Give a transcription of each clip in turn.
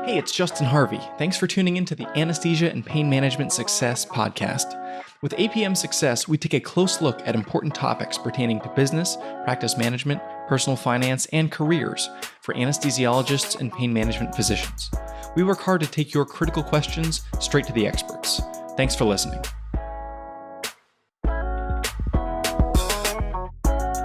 Hey, it's Justin Harvey. Thanks for tuning into the Anesthesia and Pain Management Success podcast. With APM Success, we take a close look at important topics pertaining to business, practice management, personal finance, and careers for anesthesiologists and pain management physicians. We work hard to take your critical questions straight to the experts. Thanks for listening.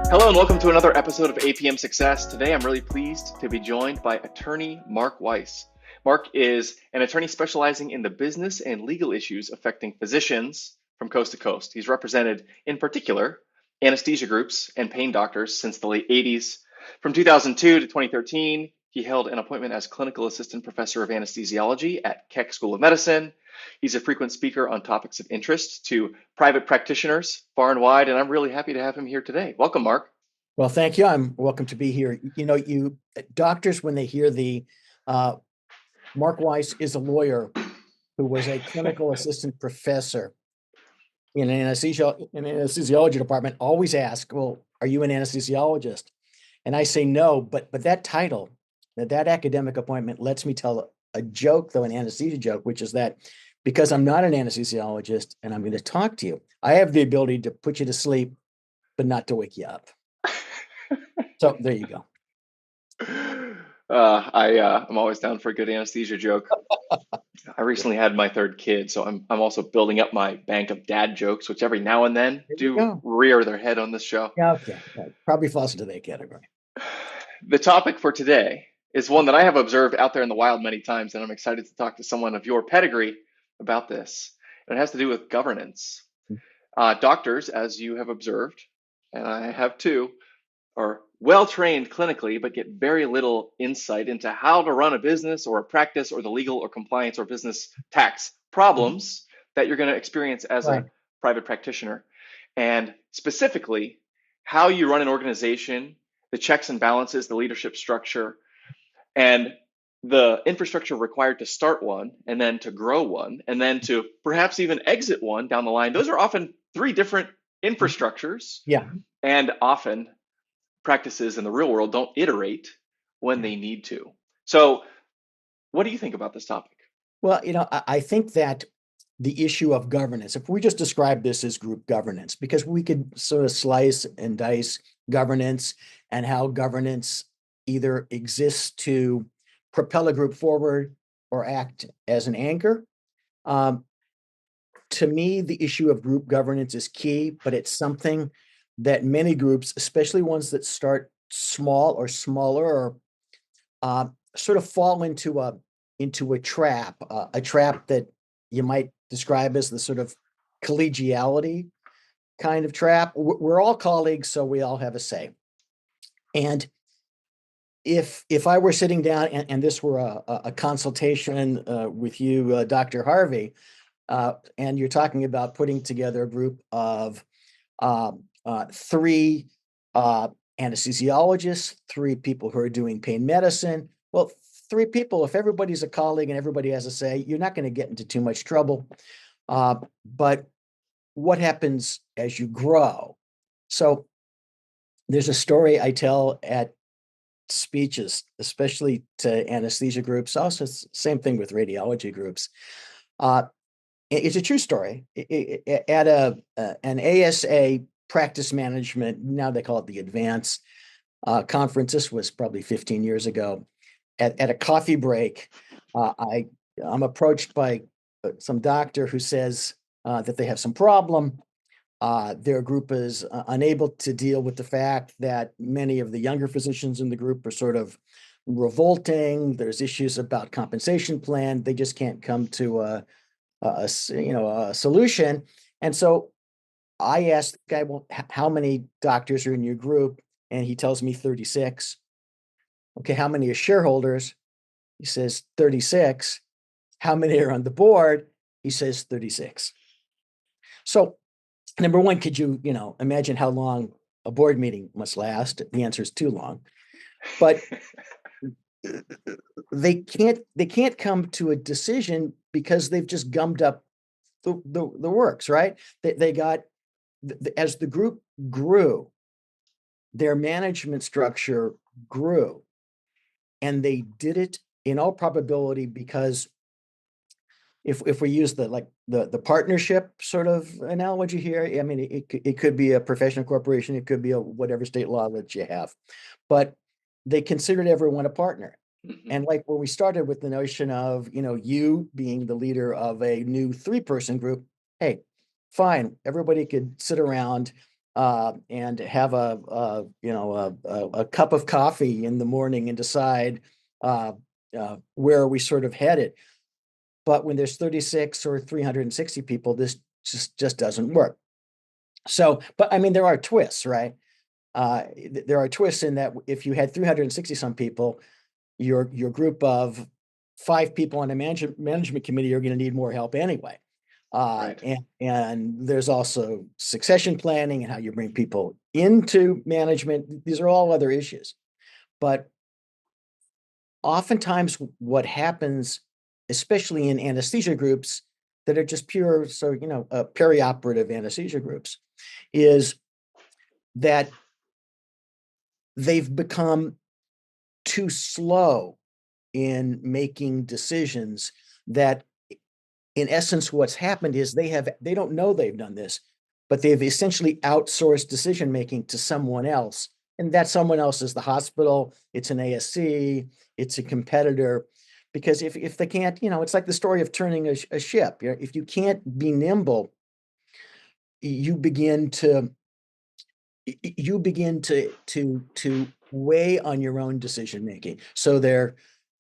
Hello and welcome to another episode of APM Success. Today I'm really pleased to be joined by attorney Mark Weiss. Mark is an attorney specializing in the business and legal issues affecting physicians from coast to coast. He's represented, in particular, anesthesia groups and pain doctors since the late 80s. From 2002 to 2013, he held an appointment as clinical assistant professor of anesthesiology at Keck School of Medicine. He's a frequent speaker on topics of interest to private practitioners far and wide, and I'm really happy to have him here today. Welcome, Mark. Well, thank you. I'm welcome to be here. You doctors, when they hear the Mark Weiss is a lawyer who was a clinical assistant professor in an anesthesiology department, always ask, well, are you an anesthesiologist? And I say no, but that title, that academic appointment lets me tell a joke, though, an anesthesia joke, which is that because I'm not an anesthesiologist and I'm going to talk to you, I have the ability to put you to sleep, but not to wake you up. So there you go. I'm always down for a good anesthesia joke. I recently had my third kid, so I'm also building up my bank of dad jokes, which every now and then do rear their head on this show. Yeah, okay. Probably falls into that category. The topic for today is one that I have observed out there in the wild many times, and I'm excited to talk to someone of your pedigree about this. And it has to do with governance. Doctors, as you have observed, and I have too, are well-trained clinically, but get very little insight into how to run a business or a practice or the legal or compliance or business tax problems that you're going to experience as a private practitioner. And specifically, how you run an organization, the checks and balances, the leadership structure, and the infrastructure required to start one, and then to grow one, and then to perhaps even exit one down the line. Those are often three different infrastructures. Yeah. And often practices in the real world don't iterate when they need to. So what do you think about this topic? Well, I think that the issue of governance, if we just describe this as group governance, because we could sort of slice and dice governance and how governance either exists to propel a group forward or act as an anchor. To me, the issue of group governance is key, but it's something that many groups, especially ones that start small or smaller, sort of fall into a trap that you might describe as the sort of collegiality kind of trap. We're all colleagues, so we all have a say. And if I were sitting down and this were a consultation with you, Dr. Harvey, and you're talking about putting together a group of three anesthesiologists, three people who are doing pain medicine. Well, three people, if everybody's a colleague and everybody has a say, you're not going to get into too much trouble. But what happens as you grow? So there's a story I tell at speeches, especially to anesthesia groups, also same thing with radiology groups. It's a true story. At an ASA practice management, now they call it the Advance conference. This was probably 15 years ago. At a coffee break, I'm approached by some doctor who says that they have some problem. Their group is unable to deal with the fact that many of the younger physicians in the group are sort of revolting. There's issues about compensation plan. They just can't come to a solution. And so I asked the guy, well, how many doctors are in your group? And he tells me 36. Okay, how many are shareholders? He says 36. How many are on the board? He says 36. So number one, could you imagine how long a board meeting must last? The answer is too long. But they can't come to a decision because they've just gummed up the works, right? They got, as the group grew, their management structure grew, and they did it in all probability, because if we use the partnership sort of analogy here, I mean, it could be a professional corporation, it could be a whatever state law that you have, but they considered everyone a partner. Mhm. And like when we started with the notion of, you being the leader of a new 3-person group, hey, fine, everybody could sit around and have a cup of coffee in the morning and decide where we sort of headed. But when there's 36 or 360 people, this just doesn't work. So, but I mean, there are twists, right? There are twists in that if you had 360 some people, your group of 5 people on a management committee are going to need more help anyway. Right. And there's also succession planning and how you bring people into management. These are all other issues. But oftentimes what happens, especially in anesthesia groups that are just pure, so, perioperative anesthesia groups, is that they've become too slow in making decisions. That in essence, what's happened is they don't know they've done this, but they've essentially outsourced decision making to someone else. And that someone else is the hospital, it's an ASC, it's a competitor. Because if they can't, it's like the story of turning a ship. If you can't be nimble, you begin to weigh on your own decision making. So they're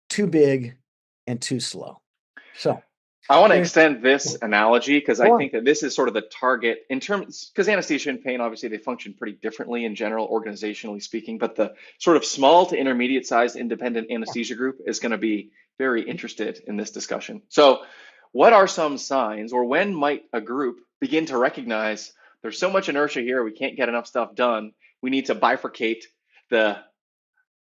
too big and too slow. So I want to there's extend this analogy because I one. think that this is sort of the target in terms, because anesthesia and pain, obviously, they function pretty differently in general, organizationally speaking, but the sort of small to intermediate sized independent anesthesia group is going to be very interested in this discussion. So, what are some signs, or when might a group begin to recognize there's so much inertia here, we can't get enough stuff done, we need to bifurcate the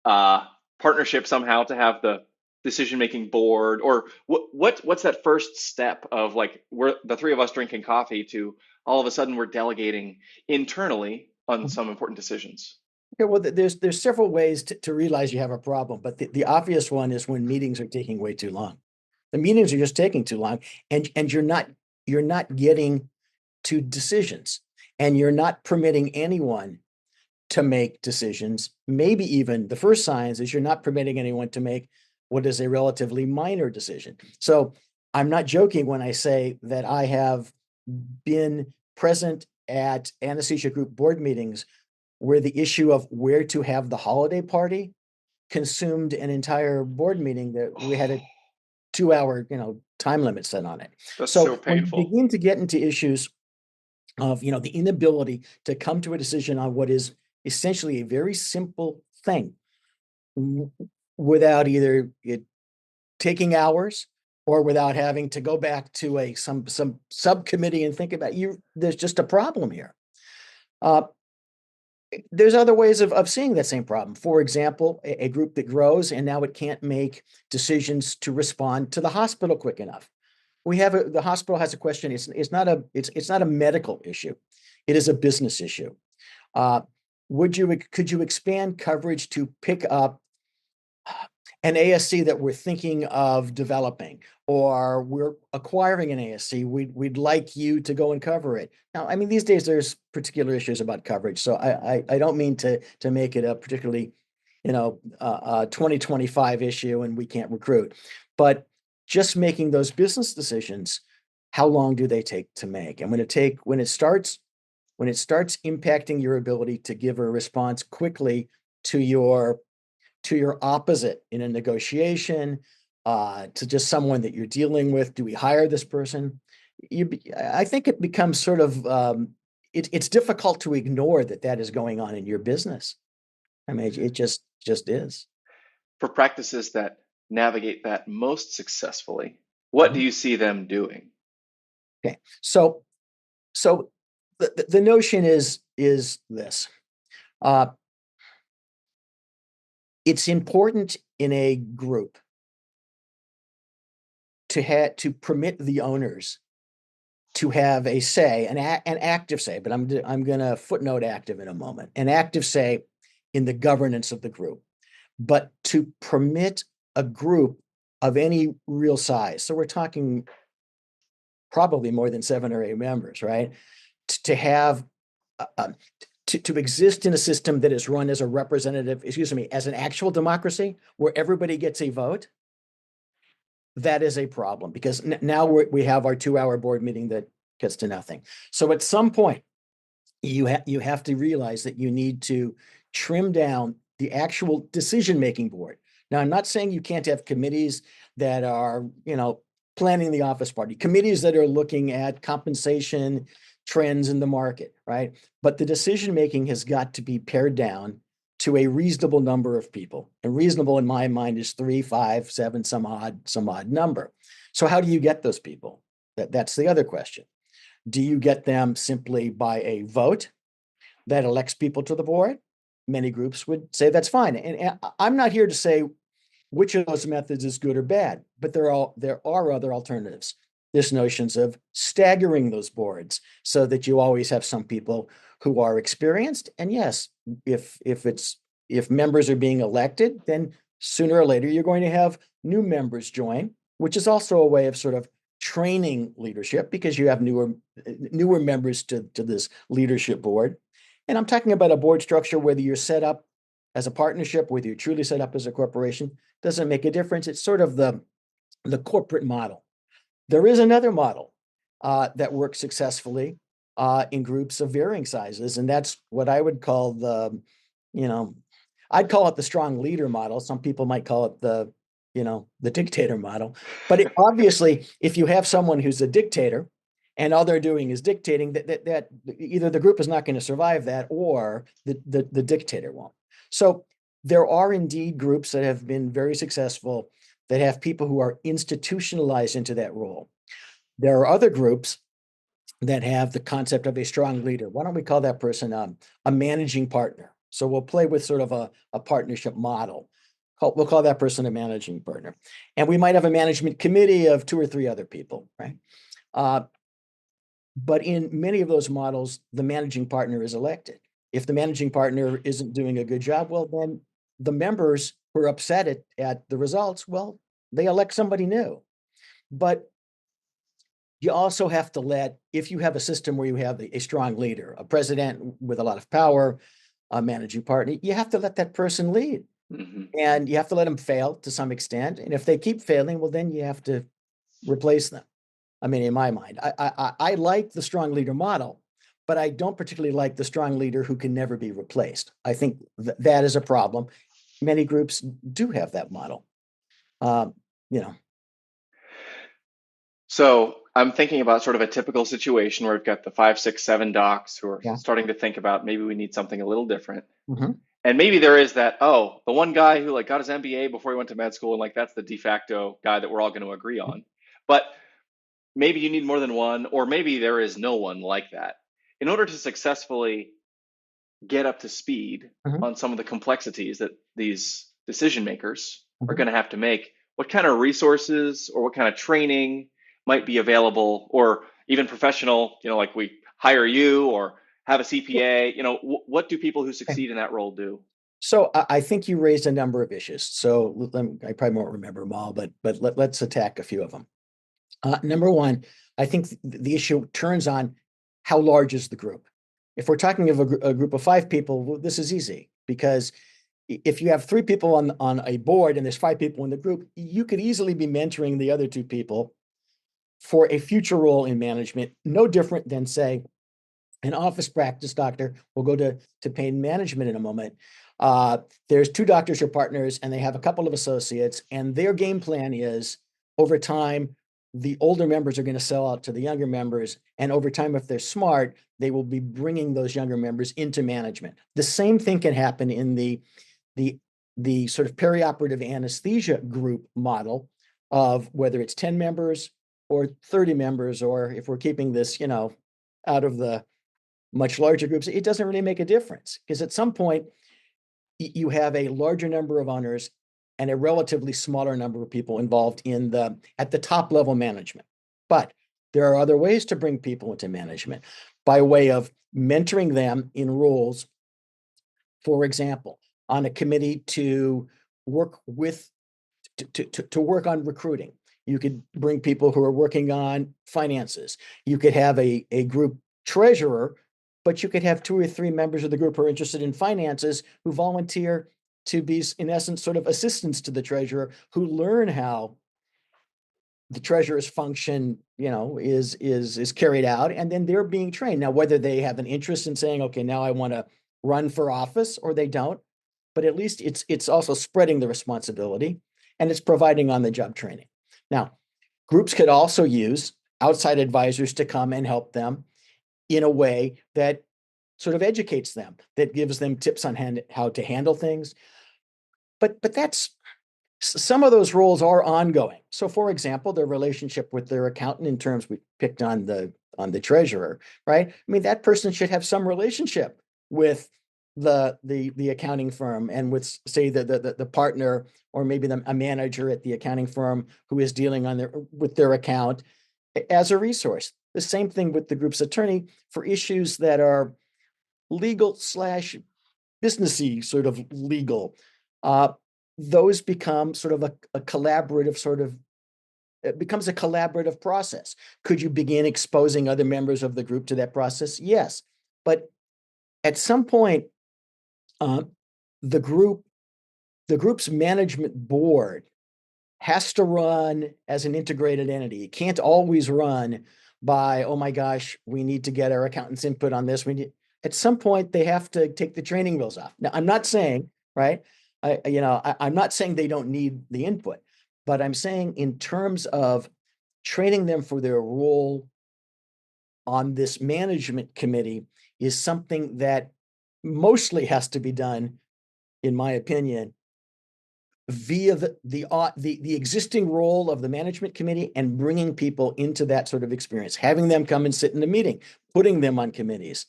uh, partnership somehow to have the decision making board, or what's that first step of like we're the 3 of us drinking coffee to all of a sudden we're delegating internally on some important decisions. Okay, well, there's several ways to realize you have a problem, but the obvious one is when meetings are taking way too long. The meetings are just taking too long, and you're not getting to decisions, and you're not permitting anyone to make decisions. Maybe even the first signs is you're not permitting anyone to make what is a relatively minor decision. So I'm not joking when I say that I have been present at anesthesia group board meetings where the issue of where to have the holiday party consumed an entire board meeting that we had a 2-hour, time limit set on it. That's So so when you painful. begin to get into issues of, the inability to come to a decision on what is essentially a very simple thing without either it taking hours or without having to go back to some subcommittee and think about you, there's just a problem here. Uh, there's other ways of seeing that same problem. For example, a group that grows and now it can't make decisions to respond to the hospital quick enough. The hospital has a question. It's not a medical issue. It is a business issue. Uh, could you expand coverage to pick up an ASC that we're thinking of developing, or we're acquiring an ASC? We'd like you to go and cover it. Now, I mean, these days there's particular issues about coverage, so I don't mean to make it a particularly 2025 issue and we can't recruit, but just making those business decisions, how long do they take to make? And when it starts impacting your ability to give a response quickly to your opposite in a negotiation, to just someone that you're dealing with, do we hire this person? I think it becomes sort of it's difficult to ignore that is going on in your business. I mean, it just is. For practices that navigate that most successfully, what do Mhm. you see them doing? Okay, so the notion is this. Uh, it's important in a group to permit the owners to have a say, an active say, but I'm going to footnote active in a moment, an active say in the governance of the group, but to permit a group of any real size, so we're talking probably more than 7 or 8 members, right? To have to exist in a system that is run as a representative, as an actual democracy where everybody gets a vote, that is a problem, because now we have our 2-hour board meeting that gets to nothing. So at some point, you have to realize that you need to trim down the actual decision-making board. Now, I'm not saying you can't have committees that are, planning the office party, committees that are looking at compensation trends in the market, right? But the decision-making has got to be pared down to a reasonable number of people. And reasonable in my mind is 3, 5, 7, some odd number. So how do you get those people? That's the other question. Do you get them simply by a vote that elects people to the board? Many groups would say that's fine. And I'm not here to say which of those methods is good or bad, but there are other alternatives. There's notions of staggering those boards so that you always have some people who are experienced. And yes, if members are being elected, then sooner or later you're going to have new members join, which is also a way of sort of training leadership, because you have newer members to this leadership board. And I'm talking about a board structure, whether you're set up as a partnership, whether you're truly set up as a corporation, doesn't make a difference. It's sort of the corporate model. There is another model that works successfully in groups of varying sizes, and that's what I would call I'd call it the strong leader model. Some people might call it the dictator model. But obviously, if you have someone who's a dictator and all they're doing is dictating, that either the group is not going to survive that, or the dictator won't. So there are indeed groups that have been very successful that have people who are institutionalized into that role. There are other groups that have the concept of a strong leader. Why don't we call that person a managing partner? So we'll play with sort of a partnership model. We'll call that person a managing partner. And we might have a management committee of 2 or 3 other people, right? But in many of those models, the managing partner is elected. If the managing partner isn't doing a good job, well, then the members who are upset at the results, well, they elect somebody new. But you also have to if you have a system where you have a strong leader, a president with a lot of power, a managing partner, you have to let that person lead. Mm-hmm. And you have to let them fail to some extent. And if they keep failing, well, then you have to replace them. I mean, in my mind, I like the strong leader model, but I don't particularly like the strong leader who can never be replaced. I think that is a problem. Many groups do have that model. So I'm thinking about sort of a typical situation where we've got the 5, 6, 7 docs who are starting to think about maybe we need something a little different. Mm-hmm. And maybe there is that, the one guy who got his MBA before he went to med school, and that's the de facto guy that we're all going to agree on. But maybe you need more than one, or maybe there is no one like that. In order to successfully get up to speed on some of the complexities that these decision makers are going to have to make, what kind of resources or what kind of training might be available, or even professional, like we hire you or have a CPA, what do people who succeed in that role do? So I think you raised a number of issues. So I probably won't remember them all, but let's attack a few of them. Number one, I think the issue turns on how large is the group. If we're talking of a group of 5 people, well, this is easy, because if you have 3 people on a board and there's 5 people in the group, you could easily be mentoring the other 2 people for a future role in management, no different than, say, an office practice doctor. We'll go to pain management in a moment. There's 2 doctors or partners, and they have a couple of associates, and their game plan is, over time, the older members are going to sell out to the younger members, and over time, if they're smart, they will be bringing those younger members into management. The same thing can happen in the sort of perioperative anesthesia group model of whether it's 10 members or 30 members, or if we're keeping this, out of the much larger groups, it doesn't really make a difference, because at some point you have a larger number of owners and a relatively smaller number of people involved at the top level management. But there are other ways to bring people into management by way of mentoring them in roles. For example, on a committee to work with to work on recruiting. You could bring people who are working on finances. You could have a group treasurer, but you could have 2 or 3 members of the group who are interested in finances who volunteer to be, in essence, sort of assistants to the treasurer, who learn how the treasurer's function, is carried out, and then they're being trained. Now, whether they have an interest in saying, okay, now I want to run for office, or they don't, but at least it's also spreading the responsibility, and it's providing on-the-job training. Now, groups could also use outside advisors to come and help them in a way that sort of educates them, that gives them tips on how to handle things. But that's, some of those roles are ongoing. So, for example, their relationship with their accountant, in terms we picked on the treasurer, right? I mean, that person should have some relationship with the accounting firm, and with, say, the partner, or maybe a manager at the accounting firm who is dealing with their account, as a resource. The same thing with the group's attorney for issues that are legal / businessy, sort of legal. Those become sort of a collaborative it becomes a collaborative process. Could you begin exposing other members of the group to that process? Yes. But at some point, the group's management board has to run as an integrated entity. It can't always run by, oh my gosh, we need to get our accountant's input on this. At some point, they have to take the training wheels off. Now, I'm not saying, right? I'm not saying they don't need the input, but I'm saying, in terms of training them for their role on this management committee, is something that mostly has to be done, in my opinion, via the existing role of the management committee, and bringing people into that sort of experience, having them come and sit in the meeting, putting them on committees,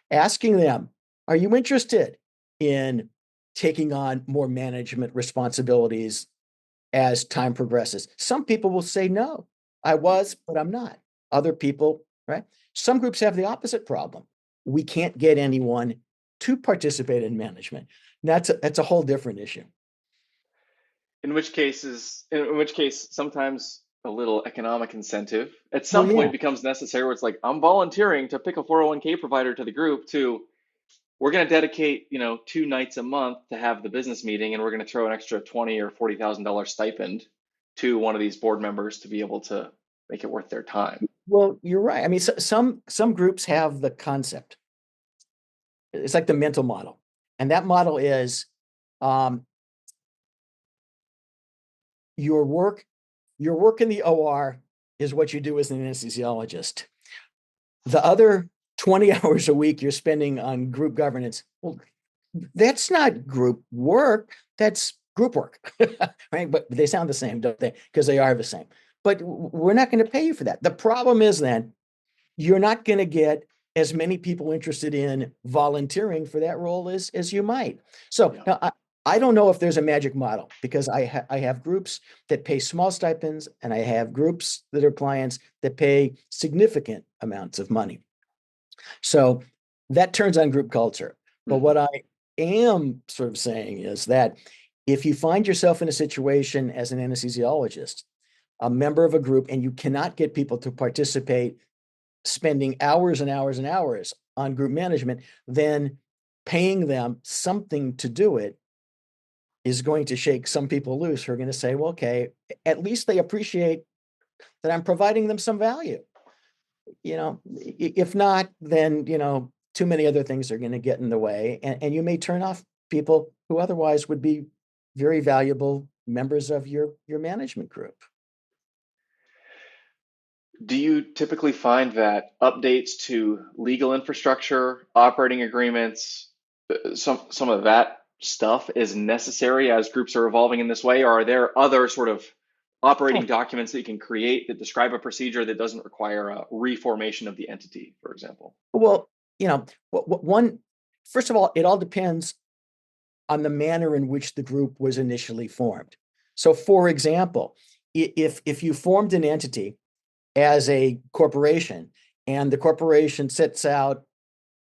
asking them, are you interested in taking on more management responsibilities as time progresses? Some people will say, no, I was, but I'm not. Other people, right? Some groups have the opposite problem. We can't get anyone to participate in management. That's a whole different issue. In which case, sometimes a little economic incentive at Well, some yeah. point becomes necessary, where it's like, I'm volunteering to pick a 401k provider to the group, to, we're going to dedicate, 2 nights a month to have the business meeting, and we're going to throw an extra $20,000 or $40,000 stipend to one of these board members to be able to make it worth their time. Well, you're right. I mean, some groups have the concept. It's like the mental model, and that model is, your work in the OR is what you do as an anesthesiologist. The other 20 hours a week you're spending on group governance, well, that's not group work, that's group work, right? But they sound the same, don't they? Because they are the same. But we're not going to pay you for that. The problem is, then, you're not going to get as many people interested in volunteering for that role as you might. So Yeah. now, I don't know if there's a magic model, because I have groups that pay small stipends, and I have groups that are clients that pay significant amounts of money. So that turns on group culture. But what I am sort of saying is that, if you find yourself in a situation as an anesthesiologist, a member of a group, and you cannot get people to participate, spending hours and hours and hours on group management, then paying them something to do it is going to shake some people loose, who are going to say, well, okay, at least they appreciate that I'm providing them some value. If not, then, too many other things are going to get in the way, and you may turn off people who otherwise would be very valuable members of your management group. Do you typically find that updates to legal infrastructure, operating agreements, some of that stuff is necessary as groups are evolving in this way? Or are there other sort of operating documents that you can create that describe a procedure that doesn't require a reformation of the entity, for example? Well, first of all, it all depends on the manner in which the group was initially formed. So, for example, if you formed an entity as a corporation, and the corporation sets out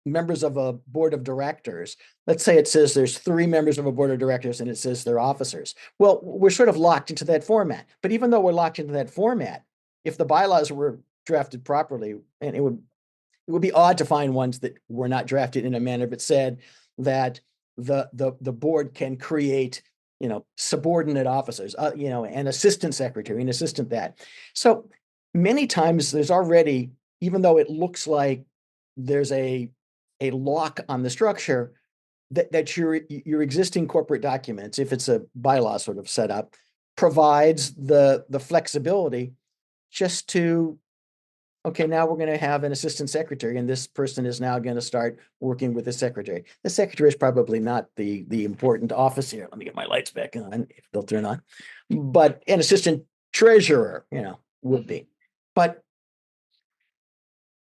members of a board of directors. Let's say it says there's 3 members of a board of directors and it says they're officers. Well, we're sort of locked into that format. But even though we're locked into that format, if the bylaws were drafted properly, and it would be odd to find ones that were not drafted in a manner that said that the board can create, subordinate officers, an assistant secretary, an assistant that. So many times there's already, even though it looks like there's a lock on the structure, that your existing corporate documents, if it's a bylaw sort of setup, provides the flexibility just to, okay, now we're going to have an assistant secretary, and this person is now going to start working with the secretary. The secretary is probably not the important office here. Let me get my lights back on if they'll turn on. But an assistant treasurer, would be. But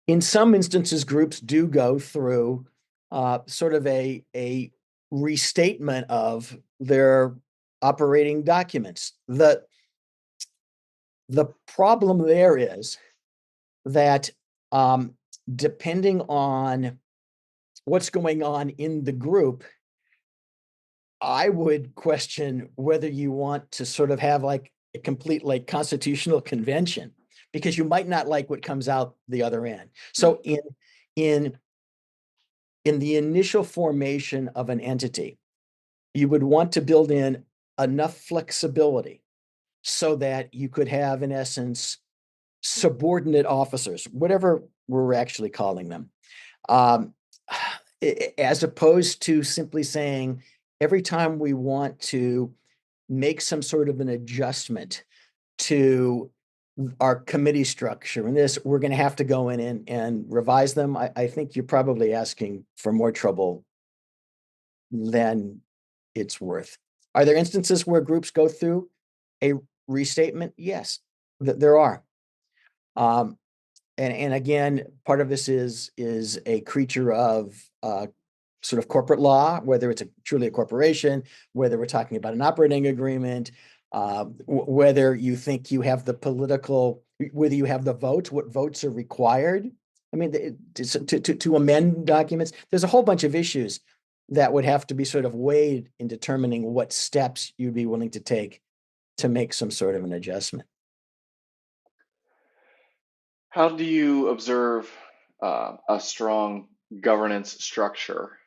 in some instances, groups do go through sort of a restatement of their operating documents. The problem there is that depending on what's going on in the group, I would question whether you want to sort of have like a complete like constitutional convention, because you might not like what comes out the other end. So in the initial formation of an entity, you would want to build in enough flexibility so that you could have, in essence, subordinate officers, whatever we're actually calling them, as opposed to simply saying every time we want to make some sort of an adjustment to our committee structure and this, we're going to have to go in and revise them. I think you're probably asking for more trouble than it's worth. Are there instances where groups go through a restatement? Yes, there are. And again, part of this is a creature of sort of corporate law, whether it's truly a corporation, whether we're talking about an operating agreement, whether you think you have the political, whether you have the votes, what votes are required. I mean, to amend documents, there's a whole bunch of issues that would have to be sort of weighed in determining what steps you'd be willing to take to make some sort of an adjustment. How do you observe a strong governance structure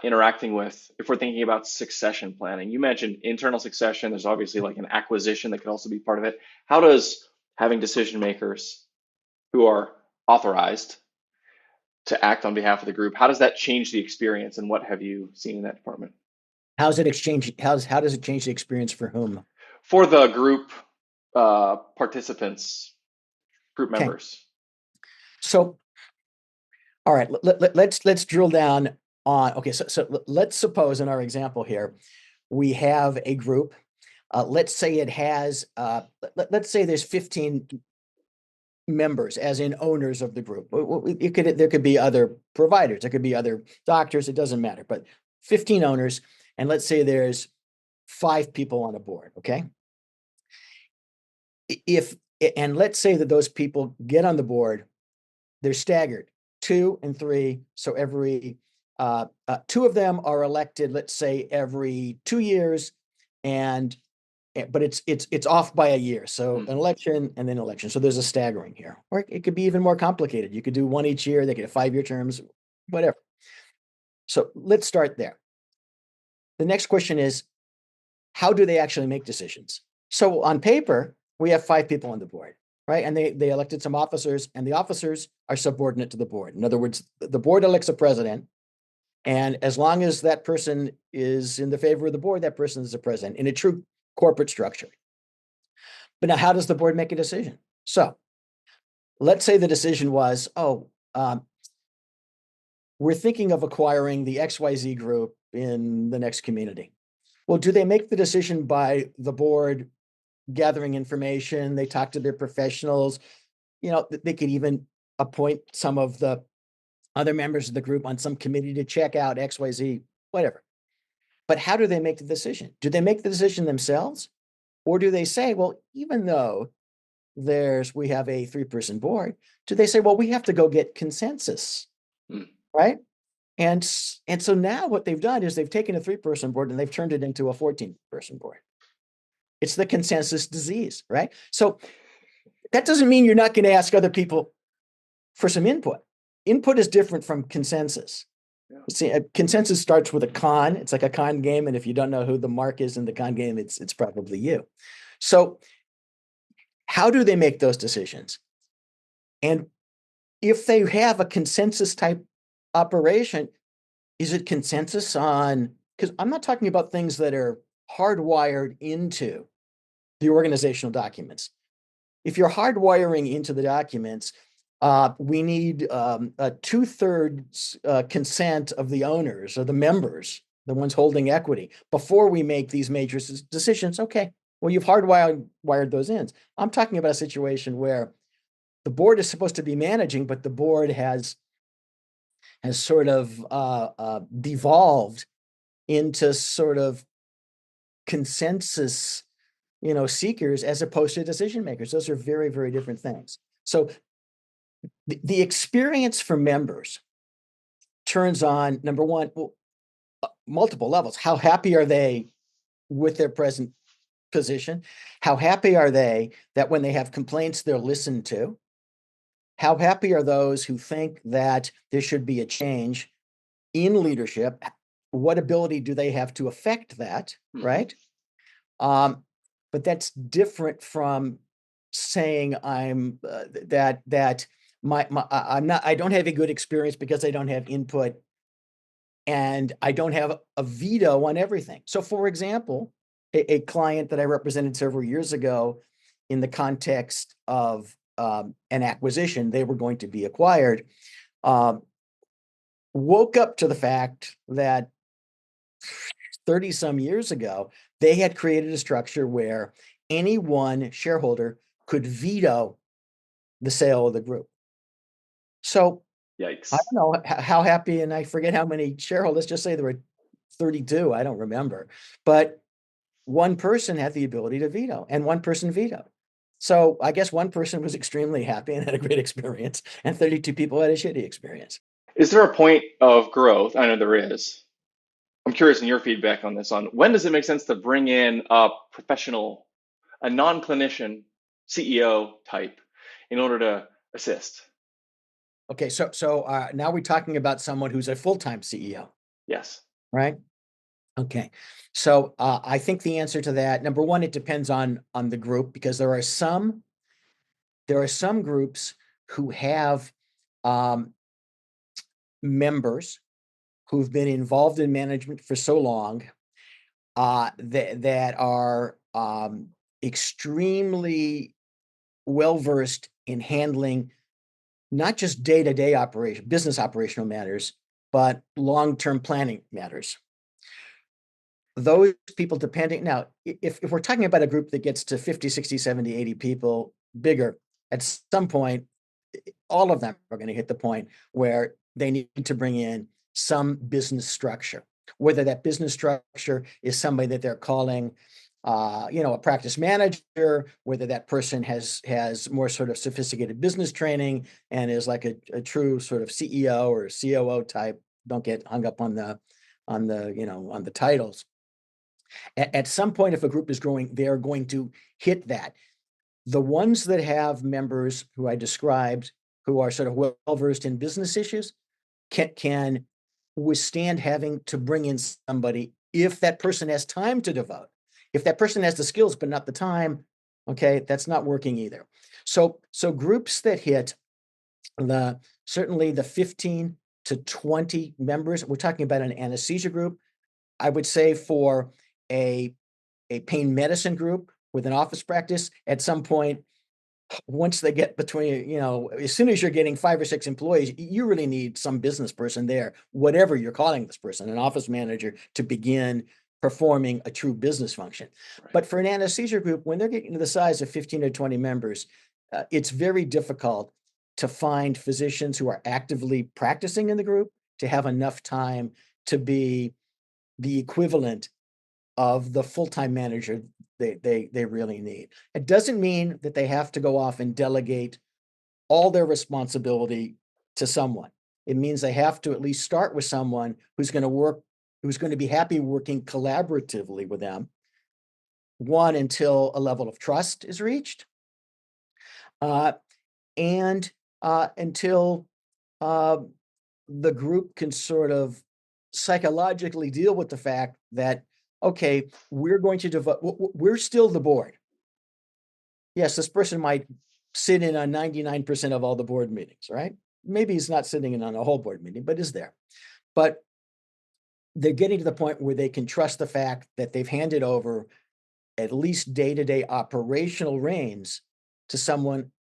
interacting with, if we're thinking about succession planning? You mentioned internal succession. There's obviously like an acquisition that could also be part of it. How does having decision makers who are authorized to act on behalf of the group, how does that change the experience, and what have you seen in that department? How does it change the experience for whom? For the group participants, group Okay. members. So, all right, let's drill down on, okay, so let's suppose in our example here, we have a group, let's say it has, let's say there's 15 members as in owners of the group. There could be other providers, there could be other doctors, it doesn't matter, but 15 owners, and let's say there's 5 people on a board, okay? And let's say that those people get on the board, they're staggered, 2 and 3. So every 2 of them are elected, let's say every 2 years, but it's off by a year. So an election and then election. So there's a staggering here. Or it could be even more complicated. You could do one each year. They could have 5-year terms, whatever. So let's start there. The next question is, how do they actually make decisions? So on paper, we have 5 people on the board, right? And they elected some officers, and the officers are subordinate to the board. In other words, the board elects a president, and as long as that person is in the favor of the board, that person is the president in a true corporate structure. But now, how does the board make a decision? So let's say the decision was, we're thinking of acquiring the XYZ group in the next community. Well, do they make the decision by the board gathering information? They talk to their professionals. They could even appoint some of the other members of the group on some committee to check out XYZ, whatever. But how do they make the decision? Do they make the decision themselves? Or do they say, well, even though we have a 3-person board, do they say, well, we have to go get consensus right? And so now what they've done is they've taken a 3-person board and they've turned it into a 14-person board. It's the consensus disease, right? So that doesn't mean you're not going to ask other people for some input. Input is different from consensus. Yeah. See, a consensus starts with a con. It's like a con game, and if you don't know who the mark is in the con game, it's probably you. So how do they make those decisions? And if they have a consensus type operation, is it consensus on, because I'm not talking about things that are hardwired into the organizational documents. If you're hardwiring into the documents, we need a 2/3 consent of the owners or the members, the ones holding equity, before we make these major decisions. Okay, well, you've hardwired those in. I'm talking about a situation where the board is supposed to be managing, but the board has sort of devolved into sort of consensus, seekers as opposed to decision makers. Those are very, very different things. So the experience for members turns on, number one, multiple levels. How happy are they with their present position? How happy are they that when they have complaints, they're listened to? How happy are those who think that there should be a change in leadership? What ability do they have to affect that, right? But that's different from saying I'm I don't have a good experience because I don't have input and I don't have a veto on everything. So, for example, a client that I represented several years ago in the context of an acquisition, they were going to be acquired, woke up to the fact that 30 some years ago, they had created a structure where any one shareholder could veto the sale of the group. So Yikes. I don't know how happy, and I forget how many shareholders, just say there were 32, I don't remember, but one person had the ability to veto and one person vetoed. So I guess one person was extremely happy and had a great experience, and 32 people had a shitty experience. Is there a point of growth? I know there is. I'm curious in your feedback on this, on when does it make sense to bring in a professional, a non-clinician CEO type in order to assist? Okay, so now we're talking about someone who's a full-time CEO, Yes. right? Okay, so I think the answer to that, number one, it depends on the group, because there are some groups who have members who've been involved in management for so long that are extremely well versed in handling not just day-to-day business operational matters, but long-term planning matters. Those people, depending now, if we're talking about a group that gets to 50, 60, 70, 80 people, bigger, at some point, all of them are going to hit the point where they need to bring in some business structure, whether that business structure is somebody that they're calling a practice manager, whether that person has more sort of sophisticated business training and is like a true sort of CEO or COO type. Don't get hung up on the titles. At some point, if a group is growing, they're going to hit that. The ones that have members who I described, who are sort of well-versed in business issues, can withstand having to bring in somebody if that person has time to devote. If that person has the skills but not the time, okay, that's not working either. So groups that hit certainly the 15 to 20 members, we're talking about an anesthesia group. I would say for a pain medicine group with an office practice, at some point, once they get between, as soon as you're getting 5 or 6 employees, you really need some business person there, whatever you're calling this person, an office manager, to begin performing a true business function. Right. But for an anesthesia group, when they're getting to the size of 15 or 20 members, it's very difficult to find physicians who are actively practicing in the group to have enough time to be the equivalent of the full-time manager they really need. It doesn't mean that they have to go off and delegate all their responsibility to someone. It means they have to at least start with someone who's going to be happy working collaboratively with them. One, until a level of trust is reached, and until the group can sort of psychologically deal with the fact that, okay, we're still the board. Yes, this person might sit in on 99% of all the board meetings, right? Maybe he's not sitting in on a whole board meeting, but is there. But they're getting to the point where they can trust the fact that they've handed over at least day-to-day operational reins to someone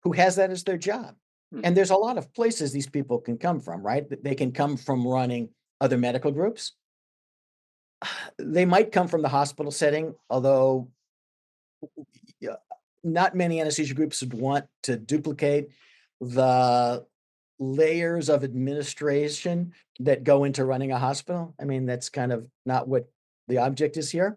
who has that as their job. And there's a lot of places these people can come from, right? They can come from running other medical groups. They might come from the hospital setting, although not many anesthesia groups would want to duplicate the layers of administration that go into running a hospital. I mean, that's kind of not what the object is here.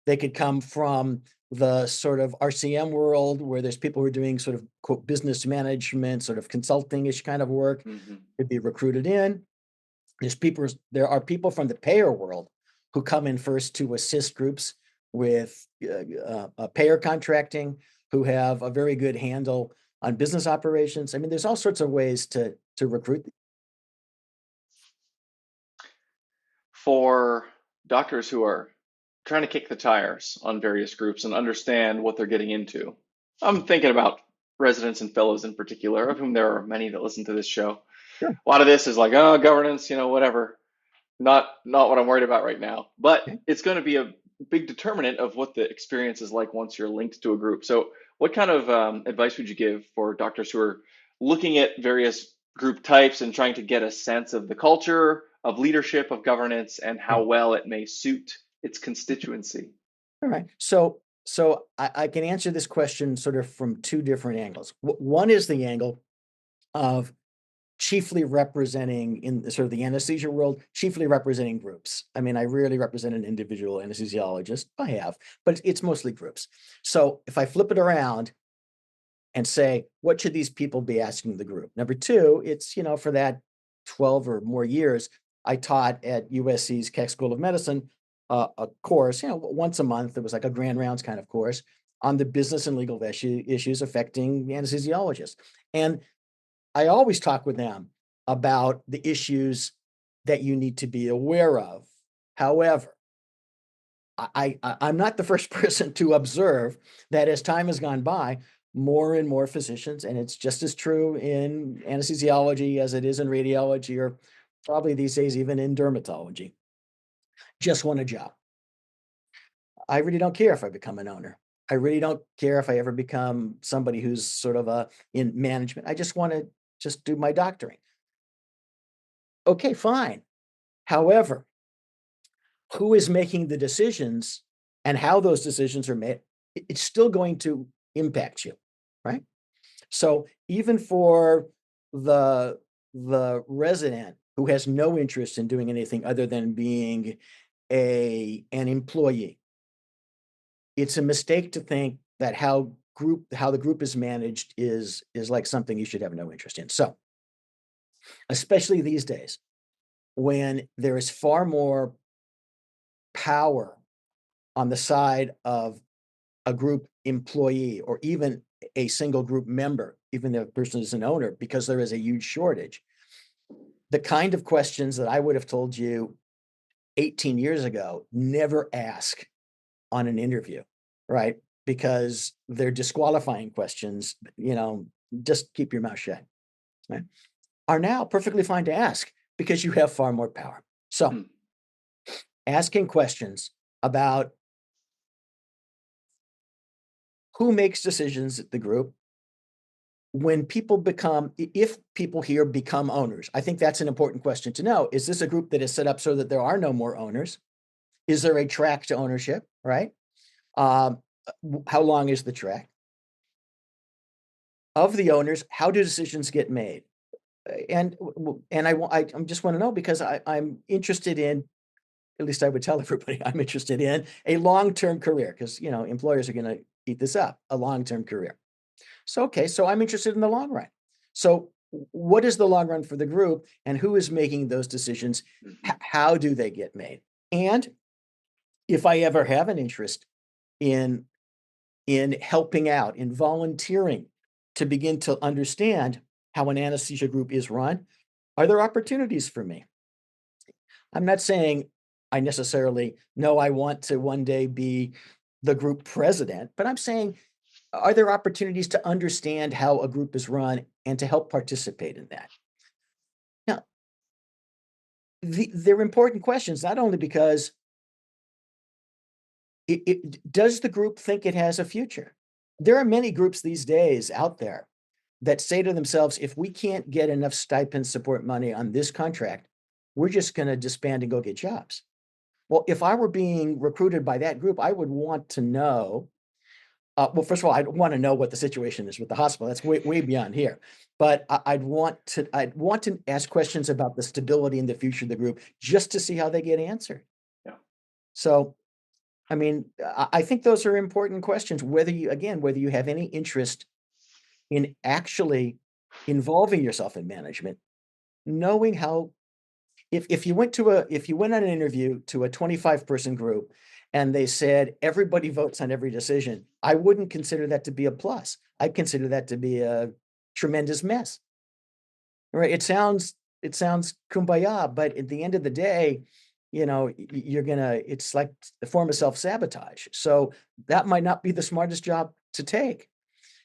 They could come from the sort of RCM world where there's people who are doing sort of quote business management, sort of consulting-ish kind of work. Could be recruited in. There are people from the payer world who come in first to assist groups with payer contracting, who have a very good handle on business operations. I mean, there's all sorts of ways to recruit. For doctors who are trying to kick the tires on various groups and understand what they're getting into, I'm thinking about residents and fellows in particular, of whom there are many that listen to this show. Sure. A lot of this is like, oh, governance, whatever. Not what I'm worried about right now. But it's going to be a big determinant of what the experience is like once you're linked to a group. So what kind of advice would you give for doctors who are looking at various group types and trying to get a sense of the culture, of leadership, of governance, and how well it may suit its constituency? All right. So I can answer this question sort of from two different angles. One is the angle of chiefly representing, in sort of the anesthesia world, chiefly representing groups. I mean, I rarely represent an individual anesthesiologist. I have, but it's mostly groups. So if I flip it around and say, what should these people be asking the group? Number two, it's, for that 12 or more years, I taught at USC's Keck School of Medicine a course, once a month. It was like a grand rounds kind of course on the business and legal issues affecting anesthesiologists. And I always talk with them about the issues that you need to be aware of. However, I'm not the first person to observe that as time has gone by, more and more physicians, and it's just as true in anesthesiology as it is in radiology, or probably these days even in dermatology, just want a job. I really don't care if I become an owner. I really don't care if I ever become somebody who's sort of in management. I just want to just do my doctoring. Okay, fine. However, who is making the decisions and how those decisions are made, it's still going to impact you, right? So even for the resident who has no interest in doing anything other than being an employee, it's a mistake to think that how the group is managed is like something you should have no interest in. So, especially these days, when there is far more power on the side of a group employee or even a single group member, even if the person is an owner, because there is a huge shortage, the kind of questions that I would have told you 18 years ago, never ask on an interview, right? Because they're disqualifying questions, just keep your mouth shut, right? Are now perfectly fine to ask because you have far more power. So asking questions about who makes decisions at the group, if people here become owners, I think that's an important question to know. Is this a group that is set up so that there are no more owners? Is there a track to ownership, right? How long is the track? Of the owners, how do decisions get made? And I just want to know because I'm interested in, at least I would tell everybody, I'm interested in a long-term career because, employers are going to eat this up, a long-term career. So, okay, so I'm interested in the long run. So what is the long run for the group and who is making those decisions? How do they get made? And if I ever have an interest in helping out, in volunteering to begin to understand how an anesthesia group is run, are there opportunities for me? I'm not saying I necessarily know I want to one day be the group president, but I'm saying, are there opportunities to understand how a group is run and to help participate in that? Now, they're important questions, not only because does the group think it has a future? There are many groups these days out there that say to themselves, if we can't get enough stipend support money on this contract, we're just going to disband and go get jobs. Well, if I were being recruited by that group, I would want to know. Well, first of all, I'd want to know what the situation is with the hospital. That's way beyond here. But I'd want to ask questions about the stability and the future of the group just to see how they get answered. Yeah. So, I mean, I think those are important questions. Whether you have any interest in actually involving yourself in management, knowing how. If you went on an interview to a 25-person group and they said everybody votes on every decision, I wouldn't consider that to be a plus. I'd consider that to be a tremendous mess. Right? It sounds kumbaya, but at the end of the day, it's like a form of self-sabotage. So that might not be the smartest job to take.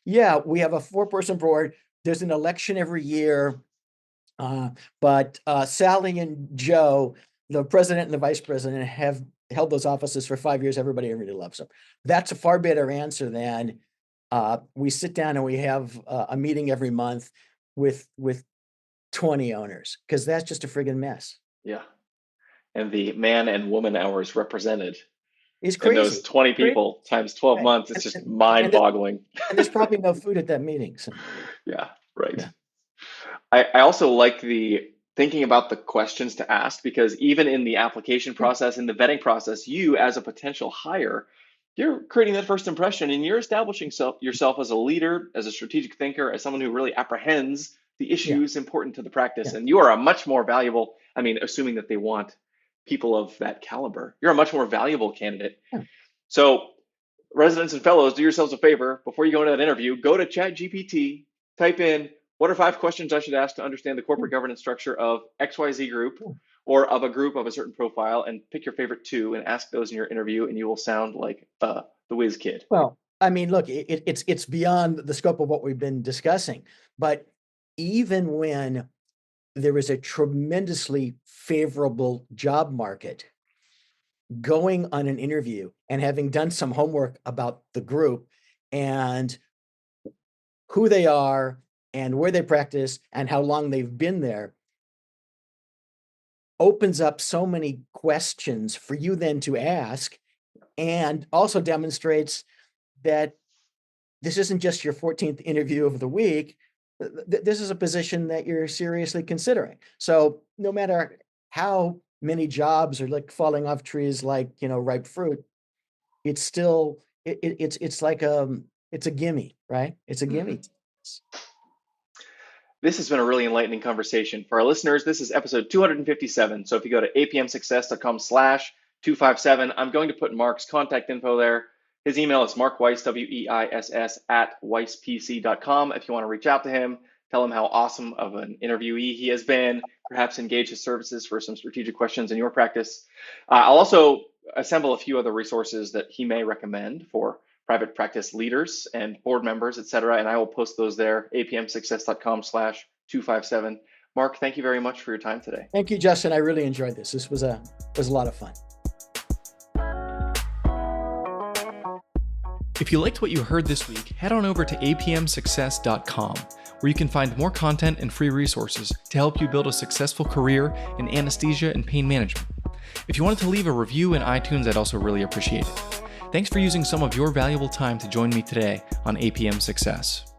Yeah, we have a 4-person board. There's an election every year. But Sally and Joe, the president and the vice president, have held those offices for 5 years. Everybody really loves them. That's a far better answer than we sit down and we have a meeting every month with 20 owners, because that's just a friggin' mess. Yeah. And the man and woman hours represented is crazy. And those 20 people times 12 right. months, it's just mind-boggling. And there's probably no food at that meeting. So. Yeah, right. Yeah. I also like the thinking about the questions to ask, because even in the application process, in the vetting process, you as a potential hire, you're creating that first impression and you're establishing yourself as a leader, as a strategic thinker, as someone who really apprehends the issues important to the practice. And you are a much more valuable, assuming that they want people of that caliber, you're a much more valuable candidate. So residents and fellows, do yourselves a favor. Before you go into that interview, go to ChatGPT, type in, what are 5 questions I should ask to understand the corporate governance structure of XYZ group or of a group of a certain profile, and pick your favorite 2 and ask those in your interview, and you will sound like the whiz kid. Well, look, it's beyond the scope of what we've been discussing, but even when there is a tremendously favorable job market, going on an interview and having done some homework about the group and who they are and where they practice and how long they've been there opens up so many questions for you then to ask, and also demonstrates that this isn't just your 14th interview of the week. This is a position that you're seriously considering. So no matter how many jobs are like falling off trees like, ripe fruit, it's still, it's like it's a gimme, right? It's a gimme. This has been a really enlightening conversation. For our listeners, this is episode 257. So if you go to apmsuccess.com/257, I'm going to put Mark's contact info there. His email is markweiss, WEISS, @weiss.pc.com. If you want to reach out to him, tell him how awesome of an interviewee he has been, perhaps engage his services for some strategic questions in your practice. I'll also assemble a few other resources that he may recommend for private practice leaders and board members, et cetera, and I will post those there, apmsuccess.com/257. Mark, thank you very much for your time today. Thank you, Justin. I really enjoyed this. This was a lot of fun. If you liked what you heard this week, head on over to apmsuccess.com, where you can find more content and free resources to help you build a successful career in anesthesia and pain management. If you wanted to leave a review in iTunes, I'd also really appreciate it. Thanks for using some of your valuable time to join me today on APM Success.